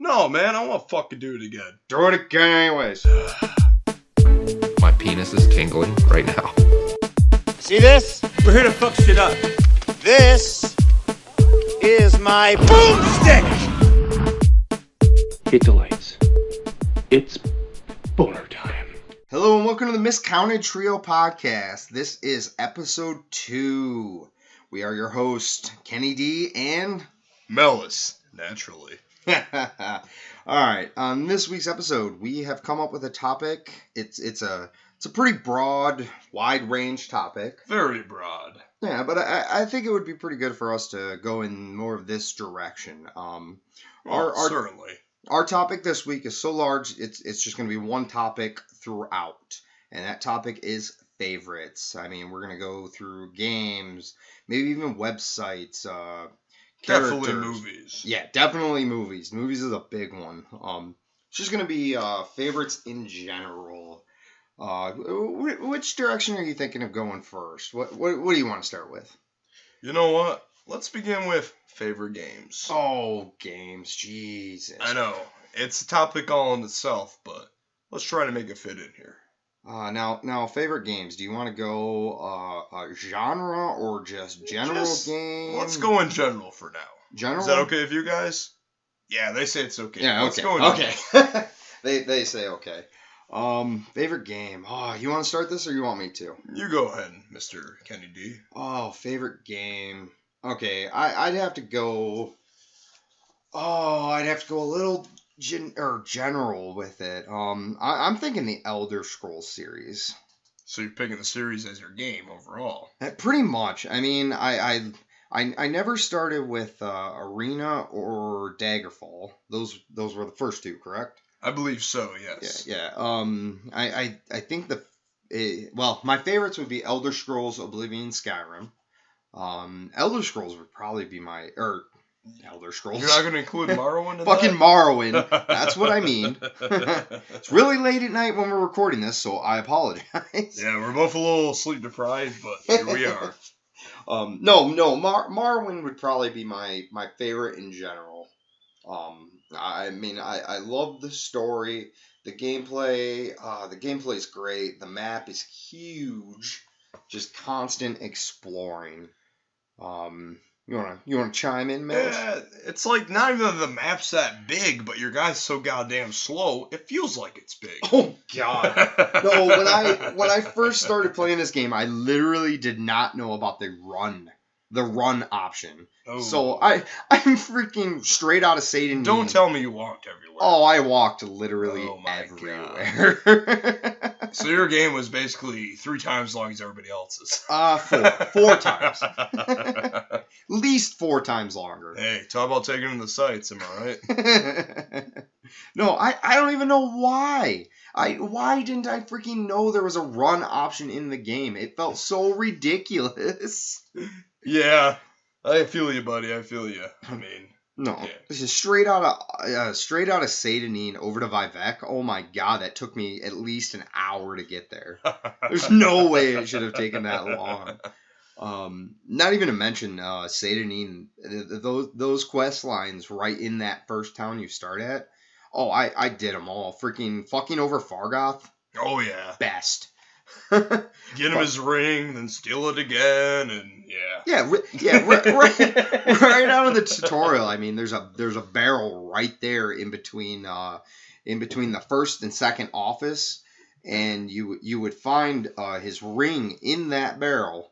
No, man, I want to fucking do it again. Do it again anyways. My penis is tingling right now. See this? We're here to fuck shit up. This is my boomstick! Hit the lights. It's boner time. Hello and welcome to the Miscounted Trio podcast. This is episode 2. We are your hosts, Kenny D and Mellis, naturally. Alright, on this week's episode, we have come up with a topic. It's a pretty broad, wide range topic. Very broad. Yeah, but I think it would be pretty good for us to go in more of this direction. Certainly. Our topic this week is so large, it's just going to be one topic throughout. And that topic is favorites. I mean, we're going to go through games, maybe even websites, Definitely characters. movies. Yeah, definitely movies. Movies is a big one. It's just going to be favorites in general. Which direction are you thinking of going first? What do you want to start with? You know what? Let's begin with favorite games. Oh, games. Jesus. I know. It's a topic all in itself, but let's try to make it fit in here. Now, favorite games. Do you want to go genre or just general game? Let's go in general for now. General? Is that okay with you guys? Yeah, they say it's okay. Yeah, Let's okay. go in Okay. they say okay. Favorite game. Oh, you want to start this or you want me to? You go ahead, Mr. Kenny D. Oh, favorite game. Okay, I'd have to go. Oh, I'd have to go a little general with it. I'm thinking the Elder Scrolls series. So you're picking the series as your game overall. Pretty much. I mean, I never started with Arena or Daggerfall. Those were the first two, correct? I believe so. Yes. Yeah. I think my favorites would be Elder Scrolls, Oblivion, Skyrim. Elder Scrolls would probably be Elder Scrolls. You're not going to include Morrowind in Fucking that? Morrowind. That's what I mean. It's really late at night when we're recording this, so I apologize. Yeah, we're both a little sleep deprived, but here we are. Morrowind would probably be my favorite in general. I mean, I love the story, the gameplay. The gameplay is great. The map is huge. Just constant exploring. You wanna chime in, man? Yeah, it's like not even the map's that big, but your guy's so goddamn slow, it feels like it's big. Oh God! No, when I first started playing this game, I literally did not know about the run option. Oh. So I'm freaking straight out of Satan. Don't tell me you walked everywhere. Oh, I walked literally everywhere. So your game was basically 3 times as long as everybody else's. Four times. At least 4 times longer. Hey, talk about taking in the sights, am I right? No, I don't even know why. Why didn't I freaking know there was a run option in the game? It felt so ridiculous. Yeah, I feel you, buddy. I feel you. I mean, no, yeah. This is straight out of Satanine over to Vivek. Oh my God, that took me at least an hour to get there. There's no way it should have taken that long. Not even to mention Satanine, those quest lines right in that first town you start at. Oh, I did them all. Freaking fucking over Fargoth. Oh yeah, best. Get him his ring, then steal it again, and yeah. Right out of the tutorial. I mean, there's a barrel right there in between the first and second office, and you would find his ring in that barrel.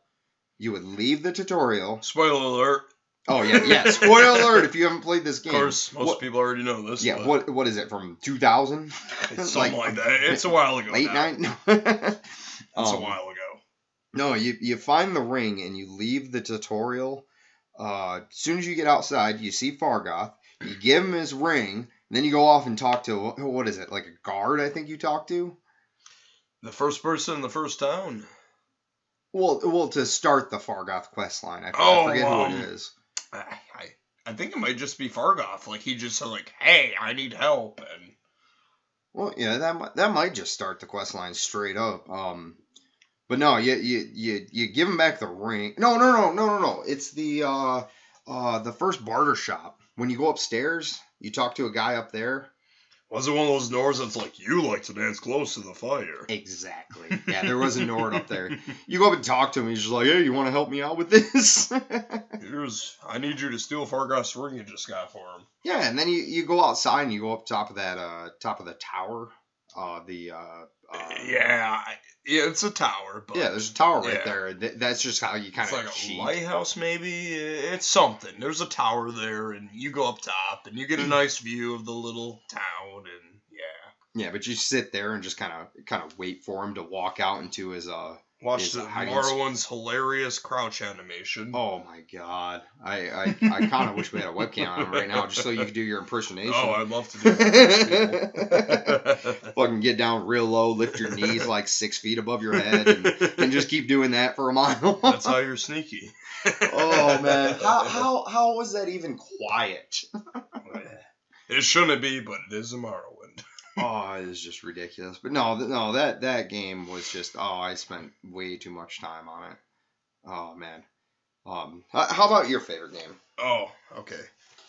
You would leave the tutorial. Spoiler alert. Oh yeah. Spoiler alert if you haven't played this game. Of course, most people already know this. Yeah. But What is it from 2000? Something like that. It's a while ago. Late now. night. It's a while ago. No, you find the ring and you leave the tutorial. As soon as you get outside, you see Fargoth. You give him his ring, and then you go off and talk to, what is it, like a guard, I think you talk to? The first person in the first town. Well, to start the Fargoth quest line. I forget who it is. I think it might just be Fargoth. Like, he just said, like, hey, I need help. And well, yeah, that might just start the quest line straight up. But no, you give him back the ring. No. It's the first barter shop. When you go upstairs, You talk to a guy up there. Was it one of those Nords that's like, you like to dance close to the fire? Exactly. Yeah, there was a Nord up there. You go up and talk to him. He's just like, hey, you want to help me out with this? I need you to steal Fargas ring you just got for him. Yeah, and then you go outside and you go up top of that top of the tower. Yeah, it's a tower. But yeah, there's a tower right there. That's just how you kind of like cheat. a lighthouse, maybe. It's something. There's a tower there, and you go up top, and you get a nice view of the little town, and yeah. But you sit there and just kind of wait for him to walk out into his watch the Marlon's hilarious crouch animation. Oh my god, I kind of wish we had a webcam on him right now just so you could do your impersonation. Oh, I'd love to do that. Fucking get down real low, lift your knees like 6 feet above your head, and just keep doing that for a mile. That's how you're sneaky. Oh man, how was that even quiet? It shouldn't be, but it is a Morrowind. Oh, it is just ridiculous. But no, that game was just, I spent way too much time on it. Oh man. How about your favorite game? Oh, okay.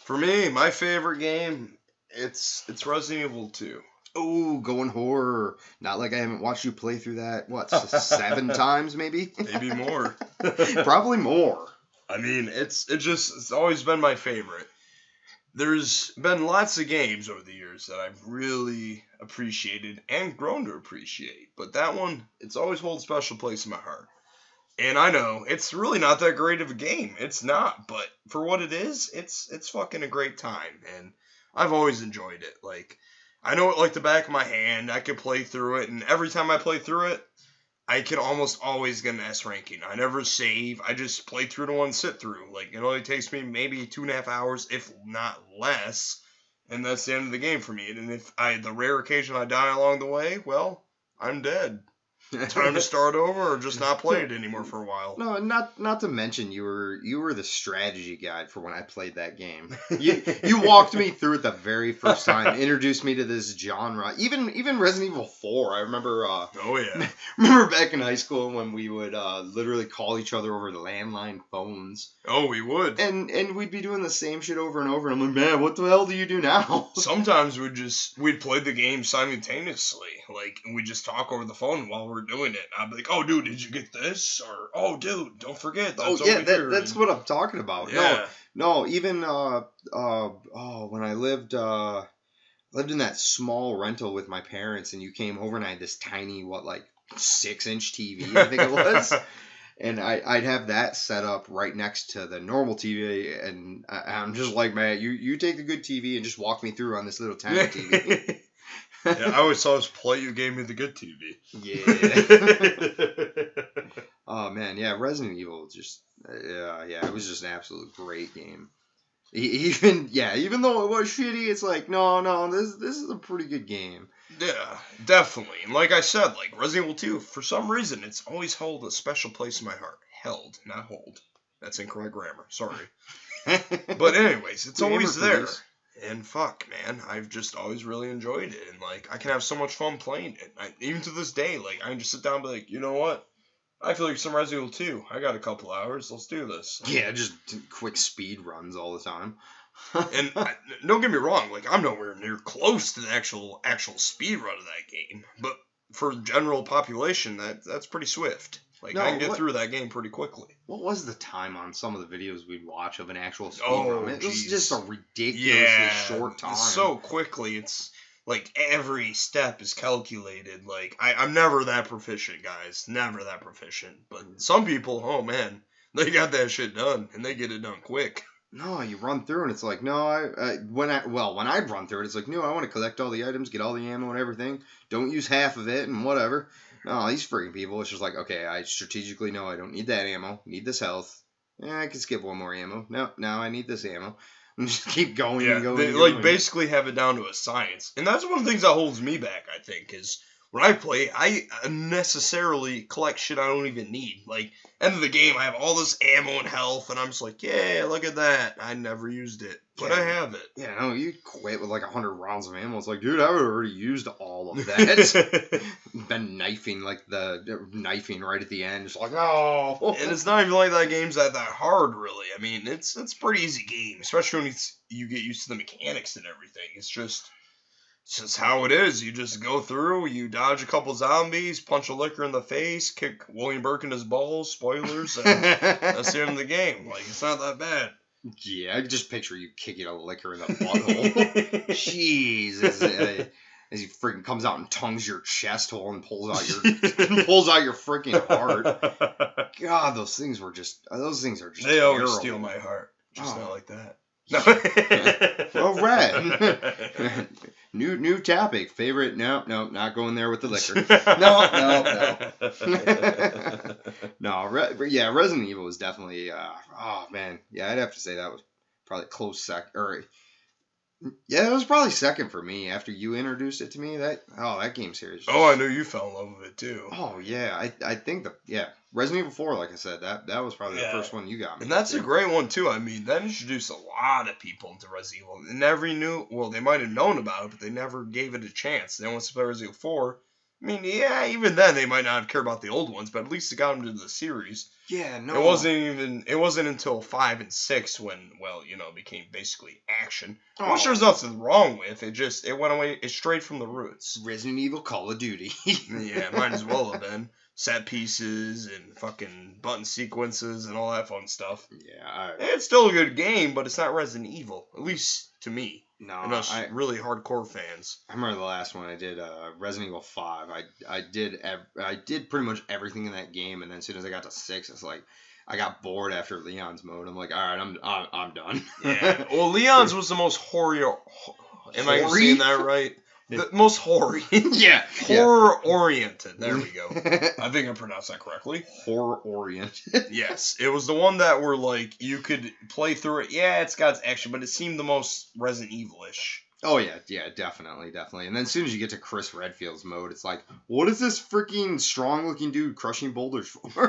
For me, my favorite game, it's Resident Evil 2. Oh, going horror. Not like I haven't watched you play through that, 7 times maybe? Maybe more. Probably more. I mean, it's always been my favorite. There's been lots of games over the years that I've really appreciated and grown to appreciate, but that one, it's always holds a special place in my heart. And I know, it's really not that great of a game. It's not, but for what it is, it's fucking a great time, and I've always enjoyed it. Like, I know it like the back of my hand, I could play through it, and every time I play through it, I can almost always get an S ranking. I never save. I just play through to one sit through. Like, it only takes me maybe 2.5 hours, if not less. And that's the end of the game for me. And if the rare occasion I die along the way, well, I'm dead. Time to start over or just not play it anymore for a while. No, not to mention you were the strategy guide for when I played that game. You walked me through it the very first time, introduced me to this genre. Even Resident Evil 4, I remember. Oh yeah. Remember back in high school when we would literally call each other over the landline phones. Oh, we would. And we'd be doing the same shit over and over. And I'm like, man, what the hell do you do now? Sometimes we'd play the game simultaneously, like, and we'd just talk over the phone while we're doing it. I'd be like, oh, dude, did you get this? Or, oh, dude, don't forget. That's that's what I'm talking about. Yeah. No, even when I lived in that small rental with my parents, and you came over, and I had this tiny 6-inch TV, I think it was. And I'd have that set up right next to the normal TV, and I'm just like, man, you take the good TV and just walk me through on this little tiny TV. Yeah, I always thought it was play you gave me the good TV. Yeah. Oh man, yeah, Resident Evil just it was just an absolute great game. Even though it was shitty, it's like no, this is a pretty good game. Yeah, definitely. And like I said, like Resident Evil 2, for some reason, it's always held a special place in my heart. Held, not hold. That's incorrect grammar. Sorry. But anyways, it's always there. And fuck, man, I've just always really enjoyed it. And like, I can have so much fun playing it. Even to this day, like, I can just sit down and be like, you know what? I feel like some Resident Evil 2. I got a couple hours. Let's do this. Yeah, just quick speed runs all the time. And don't get me wrong, like, I'm nowhere near close to the actual speed run of that game. But for general population, that's pretty swift. Like, I can get through that game pretty quickly. What was the time on some of the videos we'd watch of an actual speed run? It was just a ridiculously short time. So quickly, it's like every step is calculated. Like, I'm never that proficient, guys. Never that proficient. But some people, oh man, they got that shit done, and they get it done quick. No, you run through and it's like, no, when I run through it, it's like, no, I want to collect all the items, get all the ammo and everything. Don't use half of it and whatever. No, these freaking people, it's just like, okay, I strategically know I don't need that ammo. Need this health. Yeah, I can skip one more ammo. No, now I need this ammo. And just keep going and going. They basically have it down to a science. And that's one of the things that holds me back, I think, is when I play, I unnecessarily collect shit I don't even need. Like, end of the game, I have all this ammo and health, and I'm just like, yeah, look at that. I never used it, but I have it. Yeah, no, you quit with like 100 rounds of ammo. It's like, dude, I would have already used all of that. Been knifing right at the end. It's like, oh. And it's not even like that game's that hard, really. I mean, it's a pretty easy game, especially when you get used to the mechanics and everything. It's just how it is. You just go through, you dodge a couple zombies, punch a licker in the face, kick William Burke in his balls, spoilers, and that's the end of the game. Like, it's not that bad. Yeah, I can just picture you kicking a licker in the butthole. Jeez, as he freaking comes out and tongues your chest hole and pulls out your freaking heart. God, those things are just They always steal my heart. Just not like that. No. All right. New topic. Favorite? No, not going there with the liquor. No. No, Resident Evil was definitely. Oh man, yeah, I'd have to say that was probably close second. Yeah, it was probably second for me after you introduced it to me. That game series. Oh, I know you fell in love with it too. Oh yeah, I think Resident Evil 4, like I said, that was probably the first one you got me. And that's a great one too. I mean, that introduced a lot of people into Resident Evil. They never knew. Well, they might have known about it, but they never gave it a chance. Then once they played Resident Evil 4, I mean, yeah, even then they might not have cared about the old ones, but at least it got them to the series. Yeah, no. It wasn't until 5 and 6 when, it became basically action. Which there's nothing wrong with. It went away. It strayed from the roots. Resident Evil Call of Duty. Yeah, might as well have been. Set pieces and fucking button sequences and all that fun stuff. Yeah. It's still a good game, but it's not Resident Evil. At least to me. No, and us really hardcore fans. I remember the last one I did, Resident Evil 5. I did pretty much everything in that game, and then as soon as I got to 6, it's like I got bored after Leon's mode. I'm like, all right, I'm done. Yeah. Well, Leon's was the most hoary. Am I saying that right? The most hoary. Yeah. Horror oriented. There we go. I think I pronounced that correctly. Horror oriented. Yes. It was the one that were like, you could play through it. Yeah, it's got action, but it seemed the most Resident Evil-ish. Oh, yeah, definitely. And then as soon as you get to Chris Redfield's mode, it's like, what is this freaking strong-looking dude crushing boulders for?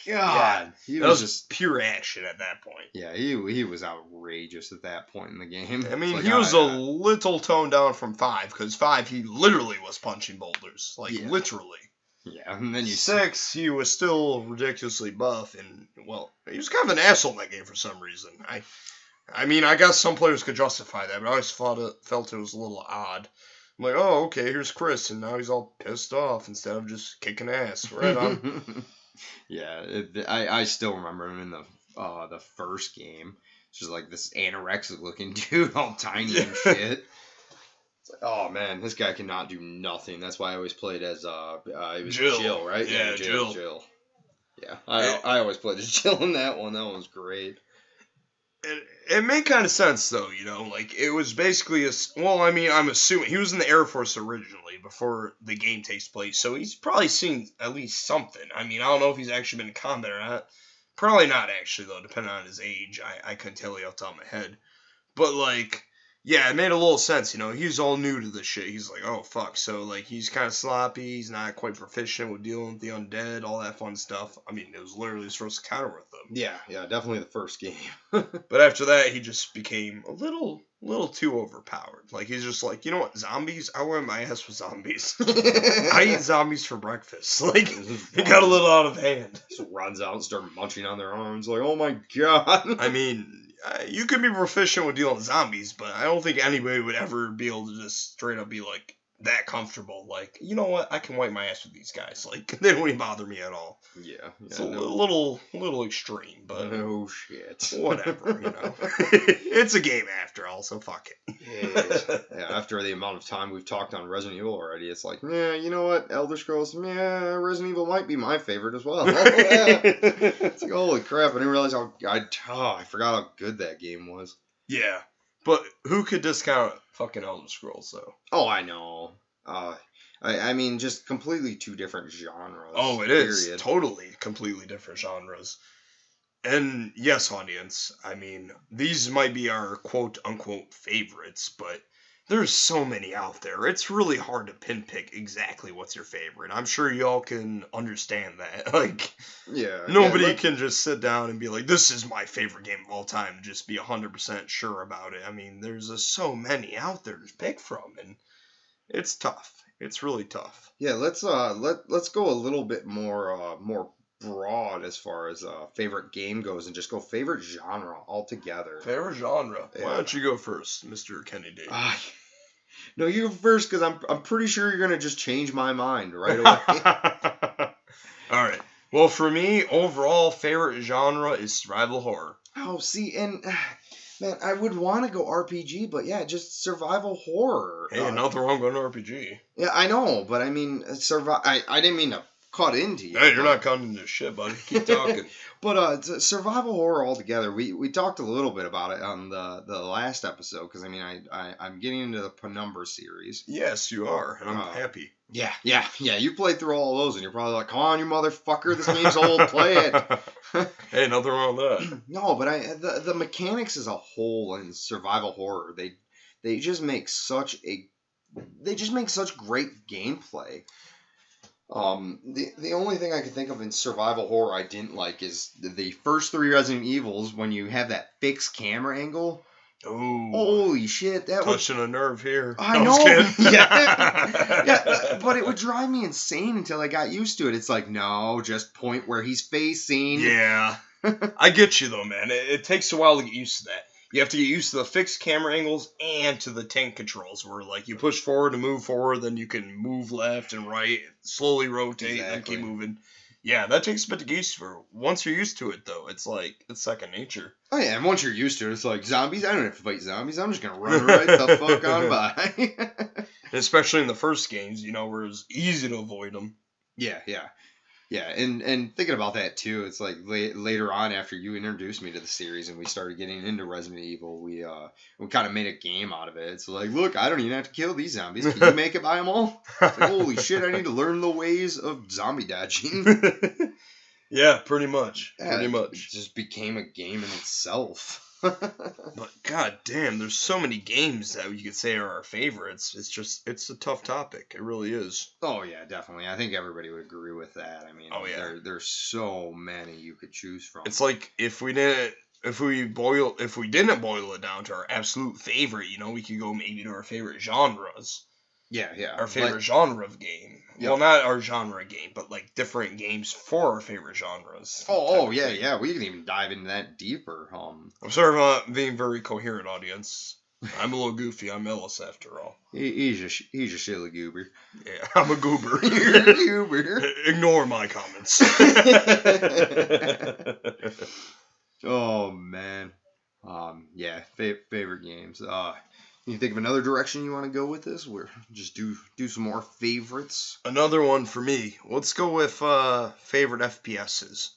God, he was just pure action at that point. Yeah, he was outrageous at that point in the game. I mean, he was a little toned down from 5, because 5 he literally was punching boulders, literally. Yeah, and then 6 he was still ridiculously buff, and he was kind of an asshole in that game for some reason. I mean, I guess some players could justify that, but I always felt it was a little odd. I'm like, oh, okay, here's Chris, and now he's all pissed off instead of just kicking ass. Right on. Yeah, I still remember him in the first game. It's just like this anorexic looking dude, all tiny and shit. It's like, oh man, this guy cannot do nothing. That's why I always played as it was Jill, right? Yeah, Jill. Yeah, I always played as Jill in that one. That one was great. It made kind of sense though, like it was basically I'm assuming he was in the Air Force originally before the game takes place, so he's probably seen at least something. I mean, I don't know if he's actually been in combat or not. Probably not actually though, depending on his age. I couldn't tell you off the top of my head, but yeah, it made a little sense, he's all new to this shit. He's like, oh fuck, so he's kind of sloppy, he's not quite proficient with dealing with the undead, all that fun stuff. I mean, it was literally his first encounter with them. Yeah, definitely the first game. But after that, he just became a little too overpowered. He's just like, you know what, zombies? I wear my ass with zombies. I eat zombies for breakfast. It got a little out of hand. Just runs out and starts munching on their arms, like, oh my god. I mean, you could be proficient with dealing with zombies, but I don't think anybody would ever be able to just straight up be that comfortable. You know what? I can wipe my ass with these guys. They don't even bother me at all. Yeah. It's a little extreme, but no shit. Whatever, It's a game after all, so fuck it. Yeah, after the amount of time we've talked on Resident Evil already, it's like, yeah, you know what? Elder Scrolls, Resident Evil might be my favorite as well. It's like, holy crap! I didn't realize I forgot how good that game was. Yeah. But who could discount fucking Elder Scrolls, though? Oh, I know. I mean, just completely two different genres. Oh, it is. Totally completely different genres. And yes, audience, I mean, these might be our quote-unquote favorites, but there's so many out there. It's really hard to pinpick exactly what's your favorite. I'm sure y'all can understand that. Like, Yeah. nobody can just sit down and be like, this is my favorite game of all time, and just be 100% sure about it. I mean, there's just so many out there to pick from, and it's tough. It's really tough. Yeah, let's go a little bit more broad as far as favorite game goes, and just go favorite genre altogether. Favorite genre? Yeah. Why don't you go first, Mr. Kennedy? No, you go first, because I'm pretty sure you're gonna just change my mind right away. All right. Well, for me, overall favorite genre is survival horror. Oh, see, and man, I would want to go RPG, but yeah, just survival horror. Hey, nothing wrong with an RPG. Yeah, I know, but I mean, I didn't mean to cut into you. Hey, you're not cutting into shit, buddy. Keep talking. But survival horror altogether, we talked a little bit about it on the last episode, because I mean, I'm getting into the Penumbra series. Yes, you are, and I'm happy. Yeah. You played through all of those, and you're probably like, come on, you motherfucker, this game's old, play it. Hey, nothing wrong with that. No, but the mechanics as a whole in survival horror, they just make such great gameplay. The only thing I can think of in survival horror I didn't like is the first 3 Resident Evils, when you have that fixed camera angle. Oh, holy shit! That touching a nerve here. I know. Yeah, but it would drive me insane until I got used to it. It's like, no, just point where he's facing. Yeah, I get you though, man. It takes a while to get used to that. You have to get used to the fixed camera angles and to the tank controls, where like you push forward to move forward, then you can move left and right, slowly rotate, and keep moving. Yeah, that takes a bit to get used to. Once you're used to it, though, it's like, it's second nature. Oh, yeah, and once you're used to it, it's like, zombies? I don't have to fight zombies. I'm just going to run right the fuck on by. Especially in the first games, where it's easy to avoid them. Yeah, and thinking about that, too, it's like later on, after you introduced me to the series and we started getting into Resident Evil, we kind of made a game out of it. It's like, look, I don't even have to kill these zombies. Can you make it by them all? It's like, holy shit, I need to learn the ways of zombie dodging. Yeah, pretty much. It just became a game in itself. But god damn, there's so many games that you could say are our favorites. It's a tough topic. It really is. Oh yeah, definitely. I think everybody would agree with that. I mean, there's so many you could choose from. It's like if we didn't boil it down to our absolute favorite, we could go maybe to our favorite genres. Yeah. Our favorite genre of game. Yep. Well, not our genre game, but like different games for our favorite genres. Yeah. We can even dive into that deeper. I'm sorry about being very coherent, audience. I'm a little goofy. I'm Ellis after all. He's a silly goober. Yeah, I'm a goober. You're a goober. Ignore my comments. Oh man. Favorite games. You think of another direction you want to go with this? Where just do some more favorites. Another one for me. Let's go with favorite FPSs.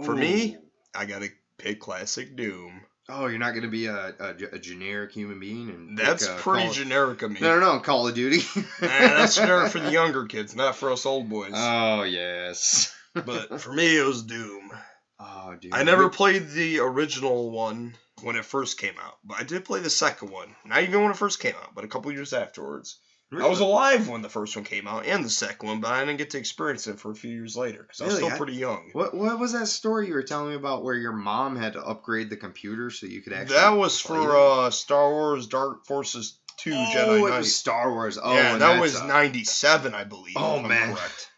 For me, I gotta pick classic Doom. Oh, you're not gonna be a generic human being, and that's pretty generic of me. No, Call of Duty. That's generic for the younger kids, not for us old boys. Oh yes. But for me, it was Doom. Oh, dude. I never played the original one when it first came out, but I did play the second one. Not even when it first came out, but a couple years afterwards. Really? I was alive when the first one came out and the second one, but I didn't get to experience it for a few years later because I was still pretty young. What was that story you were telling me about where your mom had to upgrade the computer so you could actually? That was for Star Wars Dark Forces 2 Jedi Knight. Oh, it was Star Wars. Oh, yeah, that was 97, I believe. Oh man, correct.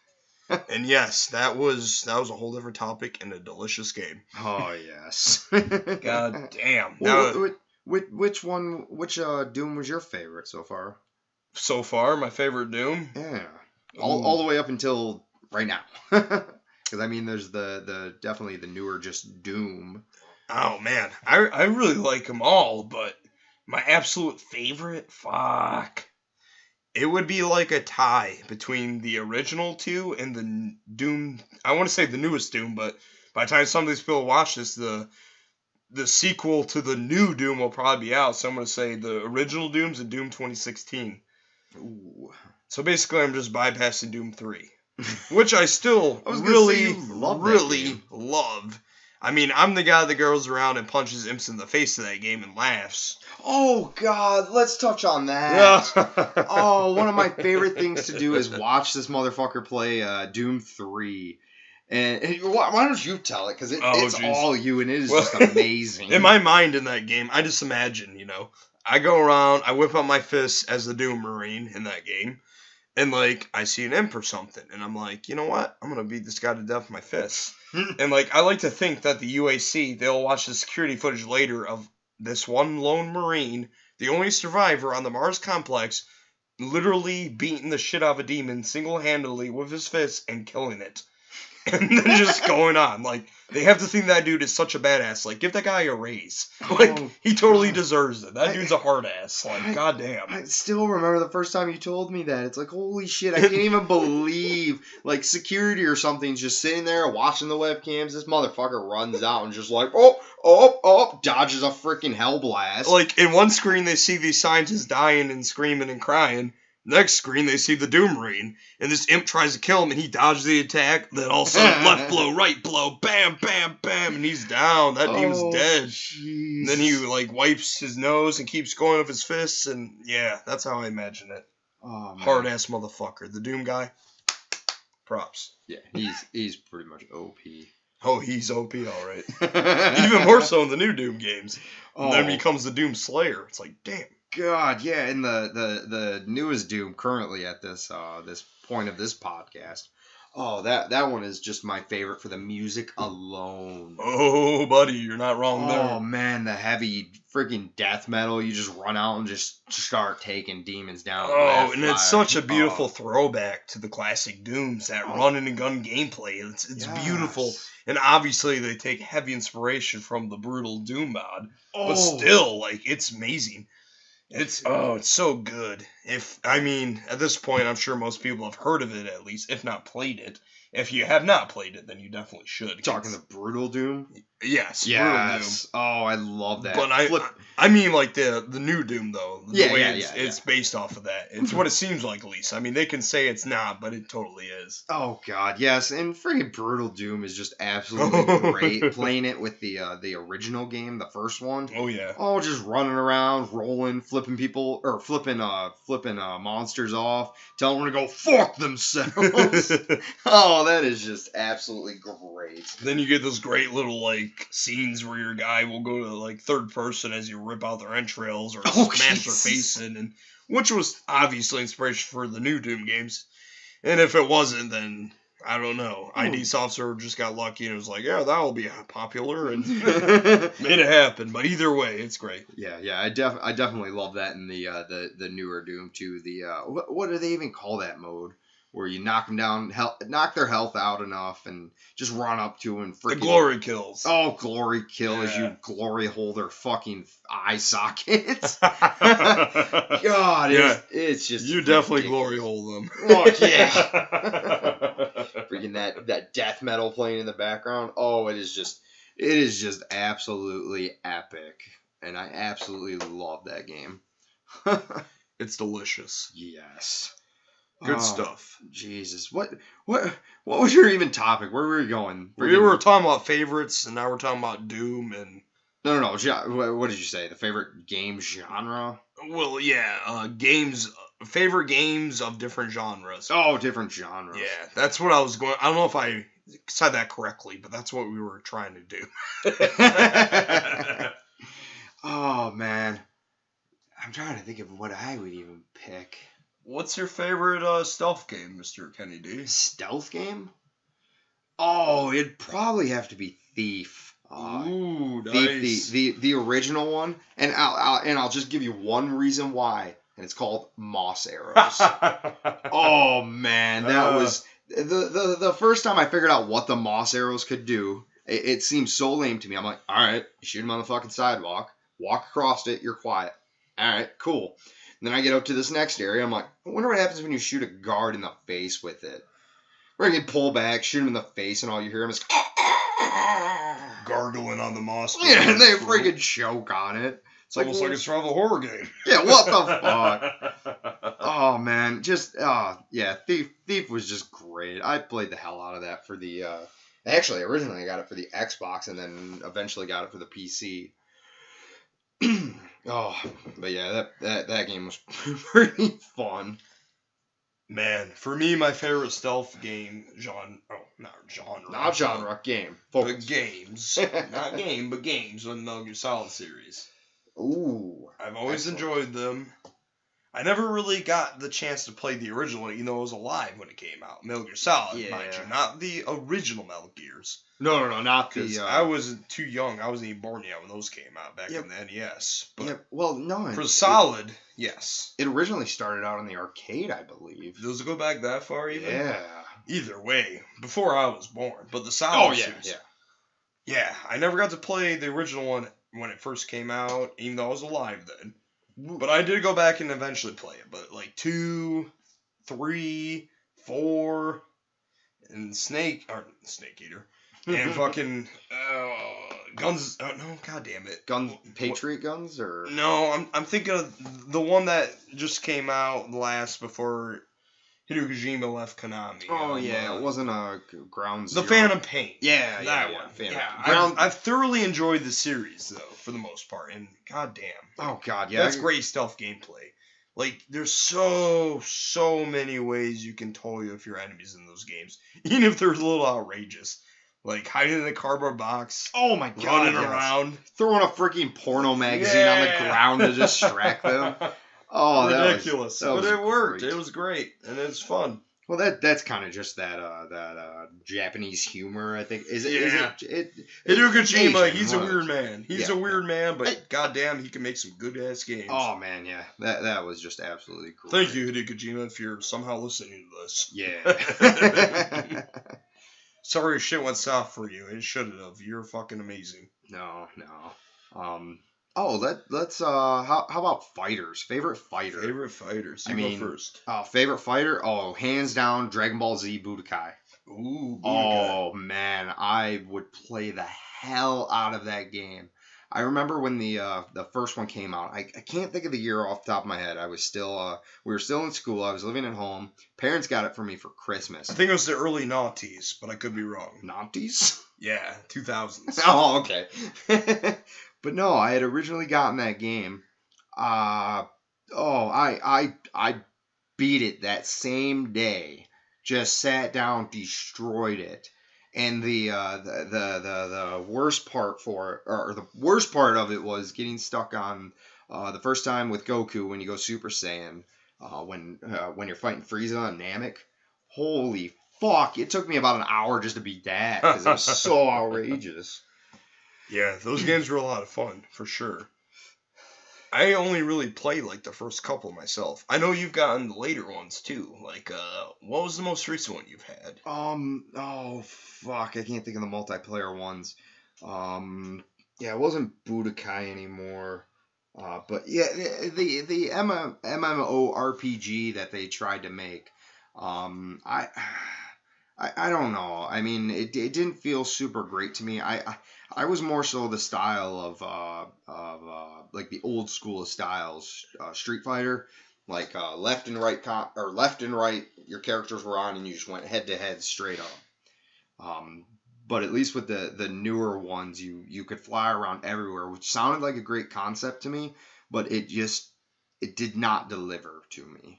And yes, that was a whole different topic and a delicious game. Oh yes. God damn. Well, which Doom was your favorite so far? So far, my favorite Doom? Yeah. All the way up until right now. Because I mean, there's the definitely the newer just Doom. Oh man, I really like them all, but my absolute favorite, fuck. It would be like a tie between the original two and the Doom. I want to say the newest Doom, but by the time some of these people watch this, the sequel to the new Doom will probably be out. So I'm going to say the original Doom's and Doom 2016. Ooh. So basically, I'm just bypassing Doom 3, which I still really love. I mean, I'm the guy that goes around and punches imps in the face of that game and laughs. Oh, God, let's touch on that. Oh, one of my favorite things to do is watch this motherfucker play Doom 3. And why don't you tell it? Because it's all you, and it is just amazing. In my mind in that game, I just imagine, I go around, I whip out my fists as the Doom Marine in that game, and, like, I see an imp or something, and I'm like, you know what? I'm going to beat this guy to death with my fists. And, like, I like to think that the UAC, they'll watch the security footage later of this one lone Marine, the only survivor on the Mars complex, literally beating the shit out of a demon single-handedly with his fists and killing it. And then just going on. Like, they have to think that dude is such a badass. Like, give that guy a raise. Like, he totally deserves it. That dude's a hard ass. Like, goddamn. I still remember the first time you told me that. It's like, holy shit, I can't even believe, like, security or something's just sitting there watching the webcams. This motherfucker runs out and just like, dodges a freaking hell blast. Like, in one screen, they see these scientists dying and screaming and crying. Next screen, they see the Doom Marine, and this imp tries to kill him, and he dodges the attack. Then all of a sudden, left blow, right blow, bam, bam, bam, and he's down. That demon's dead. Geez. And then he, like, wipes his nose and keeps going with his fists, and yeah, that's how I imagine it. Oh, Hard-ass motherfucker. The Doom guy, props. Yeah, he's pretty much OP. Oh, he's OP, alright. Even more so in the new Doom games. And then becomes the Doom Slayer. It's like, damn. God, yeah, and the newest Doom currently at this this point of this podcast. Oh, that one is just my favorite for the music alone. Oh, buddy, you're not wrong there. Oh man, the heavy freaking death metal. You just run out and just start taking demons down. Oh, and it's such a beautiful throwback to the classic Dooms, that run and gun gameplay. It's beautiful. And obviously they take heavy inspiration from the brutal Doom mod. But still, like, it's amazing. It's so good. At this point, I'm sure most people have heard of it at least, if not played it. If you have not played it, then you definitely should. Talking the brutal Doom? Yes, brutal Doom. Oh, I love that. But I mean, like, the new Doom, though. It's based off of that. It's what it seems like, at least. I mean, they can say it's not, but it totally is. Oh, God, yes. And freaking brutal Doom is just absolutely great. Playing it with the original game, the first one. Oh, yeah. Oh, just running around, rolling, flipping people, or flipping monsters off, telling them to go fuck themselves. Oh, that is just absolutely great. Then you get those great little, like, scenes where your guy will go to, like, third person as you rip out their entrails or smash their face in, and which was obviously inspiration for the new Doom games. And if it wasn't, then I don't know. ID Software just got lucky and it was like, yeah, that'll be popular, and made it happen. But either way, it's great. Yeah. I definitely love that in the newer Doom too. The what do they even call that mode? Where you knock them down, knock their health out enough, and just run up to them and freaking... The glory kills. Oh, glory kill as you glory hole their fucking eye sockets. God, it's just... You definitely glory hole them. Oh, yeah. Freaking that death metal playing in the background. Oh, it is just absolutely epic. And I absolutely love that game. It's delicious. Yes. Good stuff. Jesus. What was your even topic? Where were we going? We were talking about favorites, and now we're talking about Doom and... No. What did you say? The favorite game genre? Well, yeah. Favorite games of different genres. Oh, different genres. Yeah, that's what I was going... I don't know if I said that correctly, but that's what we were trying to do. Oh, man. I'm trying to think of what I would even pick. What's your favorite stealth game, Mr. Kennedy? Stealth game? Oh, it'd probably have to be Thief. Ooh, Thief, nice. the original one, and I'll just give you one reason why, and it's called Moss Arrows. Oh man, that was the first time I figured out what the Moss Arrows could do. It seemed so lame to me. I'm like, all right, you shoot them on the fucking sidewalk, walk across it, you're quiet. All right, cool. And then I get up to this next area. I'm like, I wonder what happens when you shoot a guard in the face with it. Where you pull back, shoot him in the face, and all you hear him is gargling on the moss. Yeah, and they freaking choke on it. It's almost like it's from a horror game. Yeah, what the fuck? Oh man, Thief was just great. I played the hell out of that for the Actually, originally I got it for the Xbox and then eventually got it for the PC. Oh, but yeah, that game was pretty fun. Man, for me, my favorite stealth game not genre. Not genre, game. But Focus. games. Not game, but games on the Metal Gear Solid series. Ooh. I've always Excellent. enjoyed them. I never really got the chance to play the original, even though I was alive when it came out. Metal Gear Solid, mind Yeah. you, not the original Metal Gears. No, not Because the. I was too young. I wasn't even born yet when those came out back Yep. in the NES. But Yeah, well, no. for Solid, yes. It originally started out in the arcade, I believe. Does it go back that far even? Yeah. Either way, before I was born. But the Solid series. Yeah, I never got to play the original one when it first came out, even though I was alive then. But I did go back and eventually play it. But like 2, 3, 4, and Snake Eater, and fucking guns. Oh, no, god damn it. Patriot guns or No, I'm thinking of the one that just came out last before Hideo Kojima left Konami. Oh yeah, it wasn't a Ground The Zero. Phantom Pain. Yeah, that yeah, one. Phantom. Yeah, I've thoroughly enjoyed the series though, for the most part, and goddamn, Oh god, yeah. that's great stealth gameplay. Like, there's so many ways you can toll you if your enemies in those games, even if they're a little outrageous. Like hiding in a cardboard box, Oh my god, running yes. around. Throwing a freaking porno magazine on the Yeah. ground to distract them. Oh, Ridiculous, that was but it worked. great. It was great, and it's fun. Well, that's kind of just that Japanese humor, I think. Is it? Yeah. Hideo Hideo Kojima, he's a weird man. He's Yeah. a weird man, but goddamn, he can make some good ass games. Oh man, yeah, that was just absolutely great. Thank you, Hideo Kojima, if you're somehow listening to this. Yeah. Sorry shit went south for you. It should have. You're fucking amazing. No. Let's how about fighters? Favorite fighter? Favorite fighters. I You mean, go first. Favorite fighter? Oh, hands down, Dragon Ball Z Budokai. Ooh. Oh man, I would play the hell out of that game. I remember when the first one came out. I can't think of the year off the top of my head. I was still we were still in school. I was living at home. Parents got it for me for Christmas. I think it was the early noughties, but I could be wrong. Naughties? Yeah, 2000s. Oh, okay. But no, I had originally gotten that game. I beat it that same day. Just sat down, destroyed it. And the worst part the worst part of it was getting stuck on the first time with Goku when you go Super Saiyan, when you're fighting Frieza and Namek. Holy fuck! It took me about an hour just to beat that because it was so outrageous. Yeah, those games were a lot of fun, for sure. I only really played, like, the first couple myself. I know you've gotten the later ones, too. Like, what was the most recent one you've had? Oh, fuck. I can't think of the multiplayer ones. Yeah, it wasn't Budokai anymore. But, yeah, the MMORPG that they tried to make, I don't know. I mean, it didn't feel super great to me. I was more so the style of like the old school of styles, Street Fighter, like left and right your characters were on and you just went head to head straight up. But at least with the newer ones, you could fly around everywhere, which sounded like a great concept to me, but it did not deliver to me.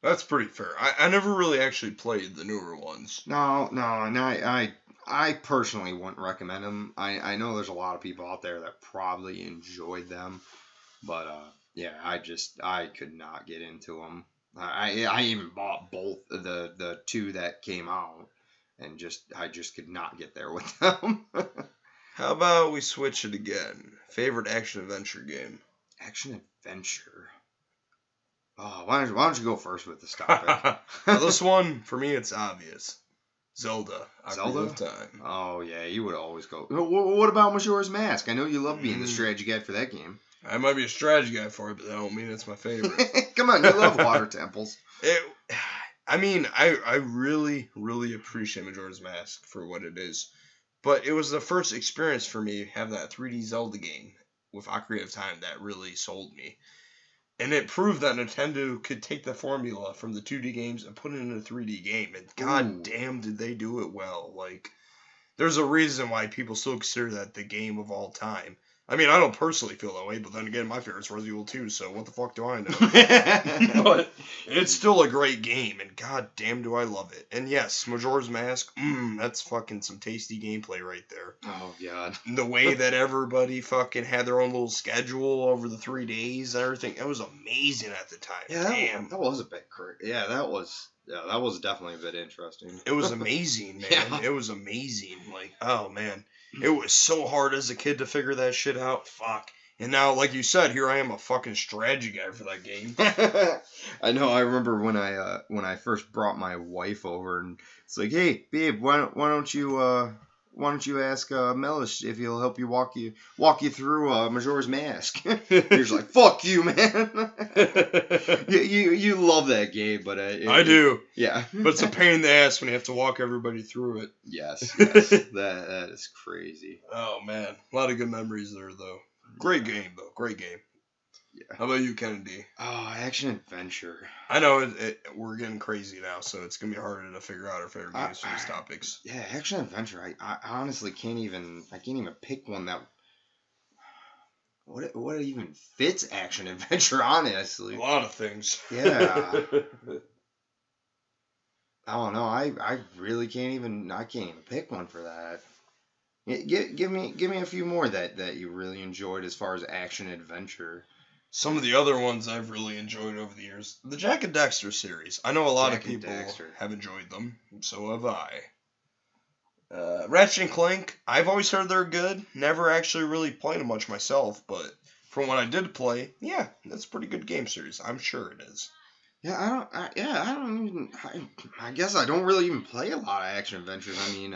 That's pretty fair. I never really actually played the newer ones. No, and I personally wouldn't recommend them. I know there's a lot of people out there that probably enjoyed them, but yeah, I could not get into them. I even bought both of the two that came out, and I just could not get there with them. How about we switch it again? Favorite action adventure game? Action adventure. Oh, why don't you go first with this topic? Well, this one, for me, it's obvious. Zelda. Zelda? Ocarina of Time. Oh, yeah, you would always go. What about Majora's Mask? I know you love being the strategy guy for that game. I might be a strategy guy for it, but that don't mean it's my favorite. Come on, you love water temples. I mean, I really, really appreciate Majora's Mask for what it is. But it was the first experience for me having that 3D Zelda game with Ocarina of Time that really sold me. And it proved that Nintendo could take the formula from the 2D games and put it in a 3D game. And god damn did they do it well. Like, there's a reason why people still consider that the game of all time. I mean, I don't personally feel that way, but then again, my favorite's Resident Evil 2, so what the fuck do I know? But it's still a great game, and god damn do I love it. And yes, Majora's Mask, that's fucking some tasty gameplay right there. Oh, God. The way that everybody fucking had their own little schedule over the 3 days and everything, it was amazing at the time. Yeah, damn. that was a bit crazy. Yeah, that was definitely a bit interesting. It was amazing, man. Yeah. It was amazing. Like, oh, man. It was so hard as a kid to figure that shit out. Fuck. And now, like you said, here I am a fucking strategy guy for that game. I know. I remember when I first brought my wife over, and it's like, hey, babe, why don't you ask Mellis if he'll help you walk you through Majora's Mask? He's like, fuck you, man. you love that game, but I do. Yeah, but it's a pain in the ass when you have to walk everybody through it. Yes, that is crazy. Oh man, a lot of good memories there though. Great game though, great game. Yeah. How about you, Kennedy? Oh, action adventure. I know we're getting crazy now, so it's gonna be harder to figure out our favorite games for these topics. Yeah, action adventure. I honestly can't even pick one that. What even fits action adventure? Honestly, A lot of things. Yeah. I don't know. I really can't even. I can't even pick one for that. Give me a few more that you really enjoyed as far as action adventure. Some of the other ones I've really enjoyed over the years. The Jak and Daxter series. I know a lot of people have enjoyed them. So have I. Ratchet and Clank. I've always heard they're good. Never actually really played them much myself. But from what I did play, yeah, that's a pretty good game series. I'm sure it is. Yeah, I guess I don't really even play a lot of action adventures. I mean,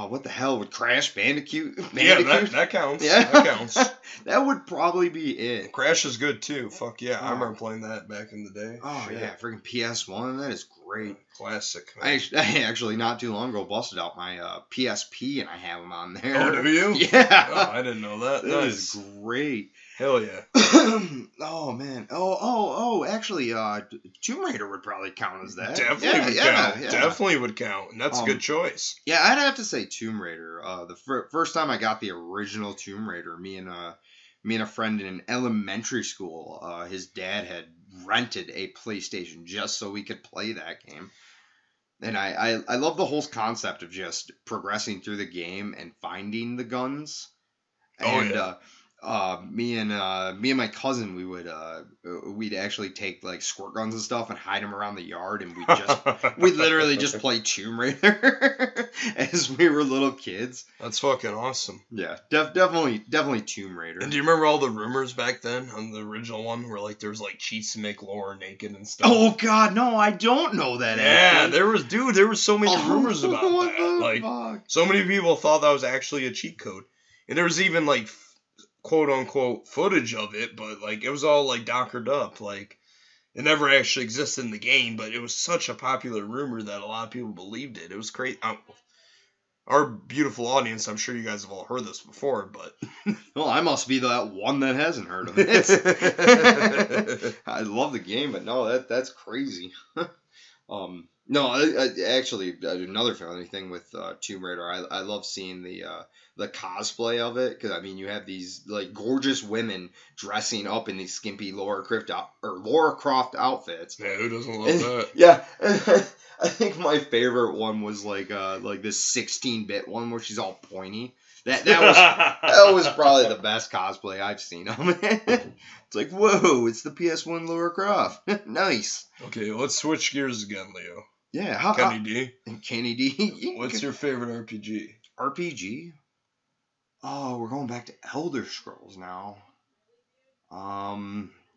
what the hell would Crash Bandicoot? Yeah, that counts. Yeah. That counts. That would probably be it. Crash is good too. Fuck yeah. I remember playing that back in the day. Oh, Shit. yeah. Freaking PS1. That is great. Classic. I actually, not too long ago, busted out my PSP and I have them on there. Oh, do you? Yeah. Oh, I didn't know that. That Nice. is great. Hell yeah. Oh, man. Oh, actually, Tomb Raider would probably count as that. Definitely would count. Yeah. Definitely would count. And that's a good choice. Yeah, I'd have to say Tomb Raider. The first time I got the original Tomb Raider, me and a friend in elementary school, his dad had rented a PlayStation just so we could play that game. And I love the whole concept of just progressing through the game and finding the guns. And me and my cousin, we'd actually take like squirt guns and stuff and hide them around the yard, and we'd literally just play Tomb Raider as we were little kids. That's fucking awesome. Yeah, definitely Tomb Raider. And do you remember all the rumors back then on the original one where like there's like cheats to make Laura naked and stuff? Oh God, no, I don't know that. Yeah, there was so many rumors about what that. the Like fuck? so many people thought that was actually a cheat code, and there was even like quote unquote footage of it, but like it was all like doctored up. Like it never actually existed in the game, but it was such a popular rumor that a lot of people believed it. It was crazy. Our beautiful audience, I'm sure you guys have all heard this before, but Well, I must be that one that hasn't heard of it. I love the game, but no, that's crazy. No, I actually another funny thing with Tomb Raider, I love seeing the cosplay of it, because I mean you have these like gorgeous women dressing up in these skimpy Lara Croft outfits. yeah, who doesn't love that? Yeah, I think my favorite one was like this 16-bit one where she's all pointy. That was probably the best cosplay I've seen of it. It's like, whoa, it's the PS1 Lara Croft. Nice. Okay, let's switch gears again, Leo. Yeah, Kenny D. What's What's your favorite RPG? RPG? Oh, we're going back to Elder Scrolls now.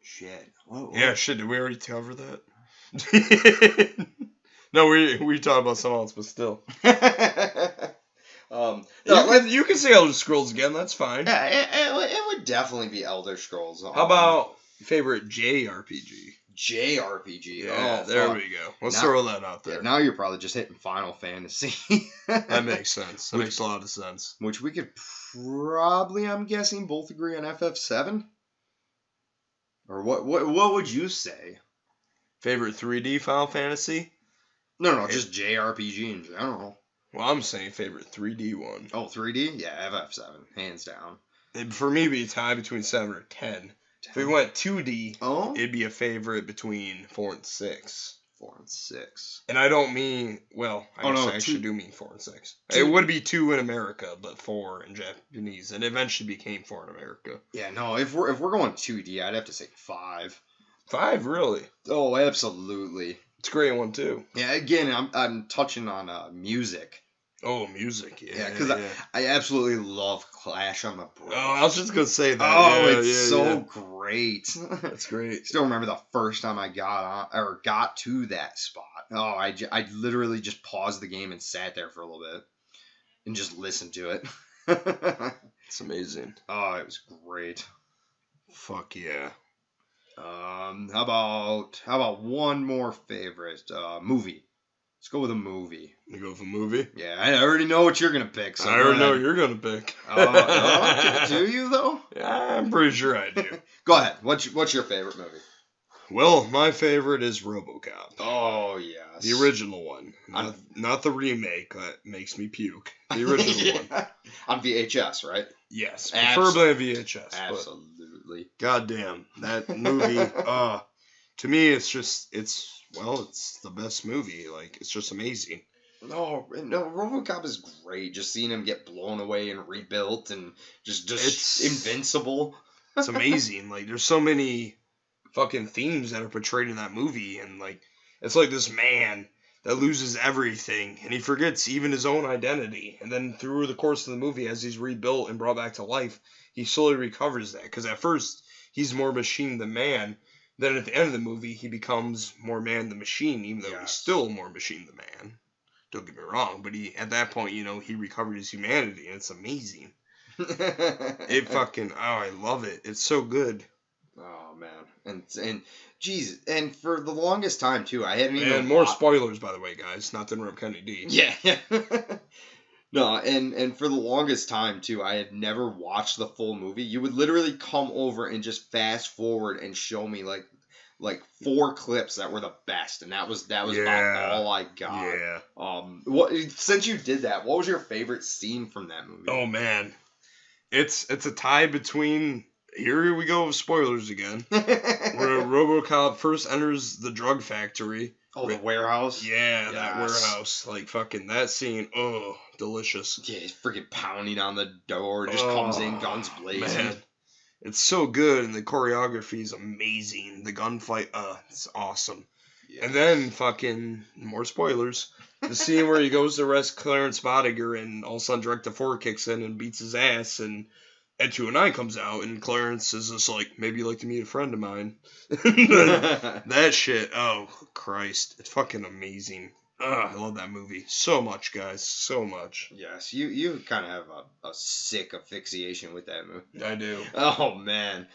Shit. What? Yeah, shit, did we already cover that? No, we talked about something else, but still. You can say Elder Scrolls again, that's fine. Yeah, it would definitely be Elder Scrolls. How about favorite JRPG? JRPG? Yeah, oh, there fuck. we go. Let's throw that out there. Yeah, now you're probably just hitting Final Fantasy. That makes sense. That makes a lot of sense. Which we could probably, I'm guessing, both agree on FF7? Or what would you say? Favorite 3D Final Fantasy? No, just JRPG in general. Well, I'm saying favorite 3D one. Oh, 3D? Yeah, FF7, hands down. For me, it'd be a tie between 7 or 10. If we went 2D, it'd be a favorite between 4 and 6. 4 and 6. And I don't mean, well, I guess I actually do mean 4 and 6. It would be 2 in America, but 4 in Japanese, and eventually became 4 in America. Yeah, no, if we're going 2D, I'd have to say 5. 5, really? Oh, absolutely. It's a great one too. Yeah, again, I'm touching on music. Oh, music, yeah. Because I absolutely love Clash on the Bridge. Oh, I was just gonna say that. Oh, it's so great. That's great. Still remember the first time I got to that spot. Oh, I literally just paused the game and sat there for a little bit and just listened to it. It's amazing. Oh, it was great. Fuck yeah. How about one more favorite movie? Let's go with a movie. You go with a movie? Yeah, I already know what you're gonna pick. So I already know what you're gonna pick. Do you though? Yeah, I'm pretty sure I do. Go ahead. What's your favorite movie? Well, my favorite is RoboCop. Oh yes, the original one, not the remake that makes me puke. The original one on VHS, right? Yes, preferably on VHS. Absolutely. Goddamn, that movie. To me, it's the best movie. Like, it's just amazing. No, RoboCop is great. Just seeing him get blown away and rebuilt, and just it's invincible. It's amazing. Like, there's so many fucking themes that are portrayed in that movie, and like, it's like this man that loses everything, and he forgets even his own identity. And then through the course of the movie, as he's rebuilt and brought back to life, he slowly recovers that. Because at first, he's more machine than man. Then at the end of the movie, he becomes more man than machine, even though he's still more machine than man. Don't get me wrong, but at that point, he recovered his humanity, and it's amazing. I love it. It's so good. Oh man, and Jesus, and for the longest time too, I hadn't even. And more spoilers, by the way, guys. Not to interrupt Kenny D. Yeah. No, and for the longest time too, I had never watched the full movie. You would literally come over and just fast forward and show me like 4 clips that were the best, and that was about all I got. Yeah. Since you did that, what was your favorite scene from that movie? Oh man, it's a tie between. Here we go with spoilers again. Where RoboCop first enters the drug factory. Oh, the warehouse? Yeah, that warehouse. Like, fucking that scene. Oh, delicious. Yeah, he's freaking pounding on the door. Just comes in, guns blazing. Man. It's so good, and the choreography is amazing. The gunfight, it's awesome. Yeah. And then, fucking, more spoilers. The scene where he goes to arrest Clarence Bodiger, and all of a sudden Director 4 kicks in and beats his ass, and Ed 209 comes out, and Clarence is just like, maybe you'd like to meet a friend of mine. That shit, oh, Christ. It's fucking amazing. I love that movie so much, guys. So much. Yes, you kind of have a sick asphyxiation with that movie. I do. Oh, man.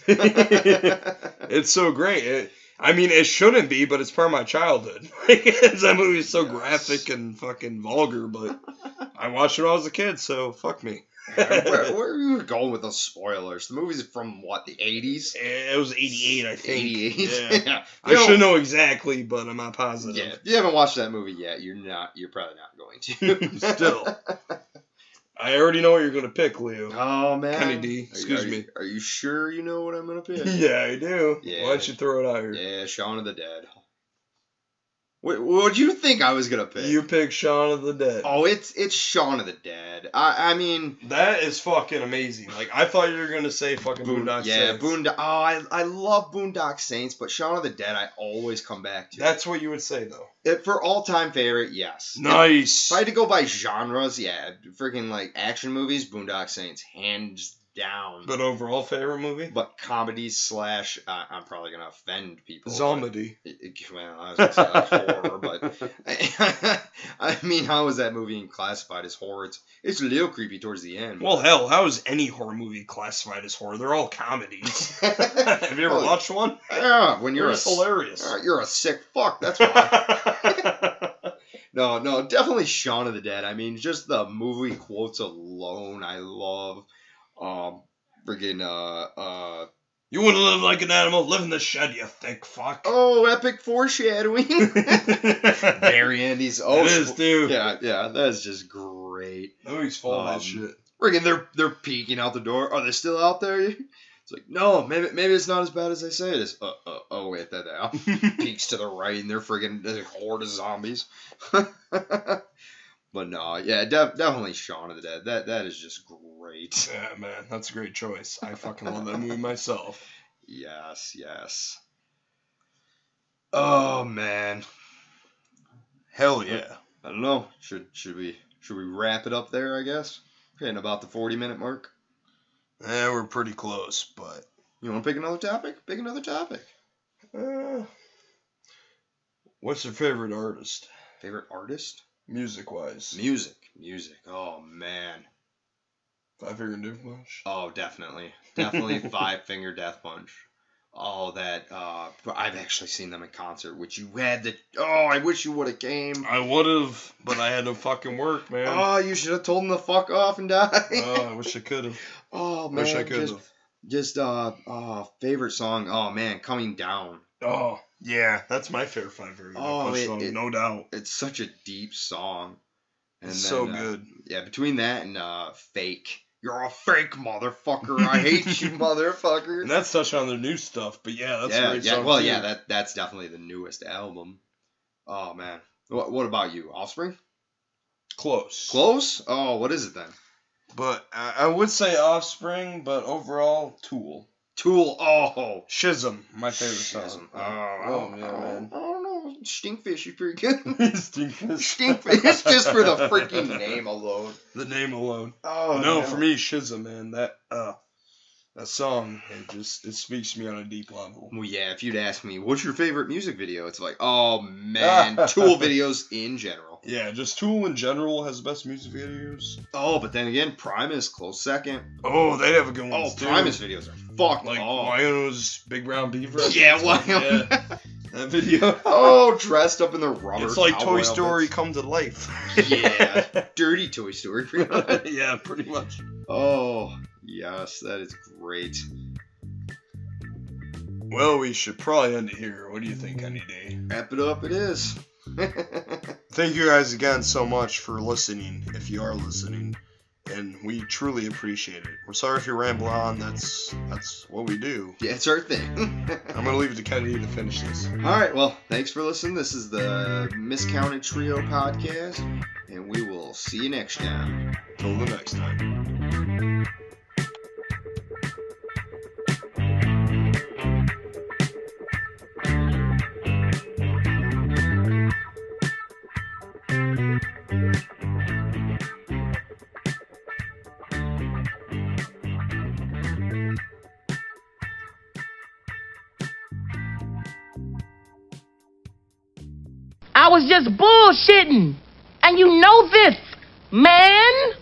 It's so great. It shouldn't be, but it's part of my childhood. That movie is so graphic and fucking vulgar, but I watched it when I was a kid, so fuck me. Where are you going with those spoilers? The movie's from what, the 80s? It was 88, I think. 88? Yeah. I should know exactly, but I'm not positive. Yeah, if you haven't watched that movie yet, you're probably not going to. Still. I already know what you're going to pick, Leo. Oh, man. Kenny D, excuse me. Are you sure you know what I'm going to pick? Yeah, I do. Yeah. Why don't you throw it out here? Yeah, Shaun of the Dead. What'd you think I was going to pick? You picked Shaun of the Dead. Oh, it's Shaun of the Dead. I mean... That is fucking amazing. Like, I thought you were going to say fucking Boondock Saints. Yeah, I love Boondock Saints, but Shaun of the Dead I always come back to. That's what you would say, though. For all-time favorite, yes. Nice. If I had to go by genres, yeah, freaking like action movies, Boondock Saints, hands down. But overall favorite movie? But comedies / I'm probably going to offend people. Zomedy. Well, I was going to say like horror, but I mean, how is that movie classified as horror? It's a little creepy towards the end. Well, hell, how is any horror movie classified as horror? They're all comedies. Have you ever watched one? Yeah, when it's hilarious. You're a sick fuck, that's why. No, definitely Shaun of the Dead. I mean, just the movie quotes alone, I love. You want to live like an animal? Live in the shed, you thick fuck. Oh, epic foreshadowing. Very Andy's. Oh, it is, dude. Yeah, that's just great. No, he's full of that shit. Friggin', they're peeking out the door. Are they still out there? It's like, no, maybe it's not as bad as they say it is. Oh, wait, there. Peeks to the right, and they're friggin' a horde of zombies. But no, yeah, definitely Shaun of the Dead. That is just great. Yeah, man, that's a great choice. I fucking love that movie myself. Yes. Oh man. Hell yeah. I don't know. Should we wrap it up there? I guess. Hitting about the 40-minute mark. Yeah, we're pretty close, but you want to pick another topic? Pick another topic. What's your favorite artist? Favorite artist? Music-wise. Music. Oh, man. Five Finger Death Punch? Oh, definitely. Definitely Five Finger Death Punch. Oh, that, I've actually seen them in concert, which you had to, I wish you would have came. I would have, but I had to fucking work, man. Oh, you should have told them to fuck off and die. Oh, I wish I could have. Oh, man. Wish I could have. Just, favorite song, oh, man, Coming Down. Oh, yeah, that's my favorite Five Finger Death Punch song, no doubt. It's such a deep song. And it's then, so good. Yeah, between that and Fake. You're a fake motherfucker. I hate you, motherfucker. And that's touching on their new stuff, but yeah, that's a great song. Well, too. yeah, that's definitely the newest album. Oh, man. What about you? Offspring? Close. Close? Oh, what is it then? But I would say Offspring, but overall, Tool. Tool, oh. Schism, my favorite song. Oh, yeah, man. I don't know. Stinkfish is pretty good. Stinkfish. Stinkfish, just for the freaking name alone. The name alone. Oh, no, for me, Schism, man. That song, it speaks to me on a deep level. Well, yeah, if you'd ask me, what's your favorite music video? It's like, oh, man, Tool videos in general. Yeah, just Tool in general has the best music videos. Oh, but then again, Primus, close second. Oh, they have a good one, too. Primus videos are fucked. Like, Wyo's Big Brown Beaver. Yeah, Wyo. Yeah, that video. Oh, dressed up in the rubber. It's like Toy Story come to life. Yeah, dirty Toy Story. Yeah, pretty much. Oh, yes, that is great. Well, we should probably end it here. What do you think, Any Day? Wrap it up, it is. Thank you guys again so much for listening, if you are listening, and we truly appreciate it. We're sorry if you ramble on, that's what we do. Yeah, it's our thing. I'm going to leave it to Kennedy to finish this. Alright, well, thanks for listening. This is the Miscounted Trio podcast, and we will see you next time. Till the next time. I was just bullshitting. And you know this, man.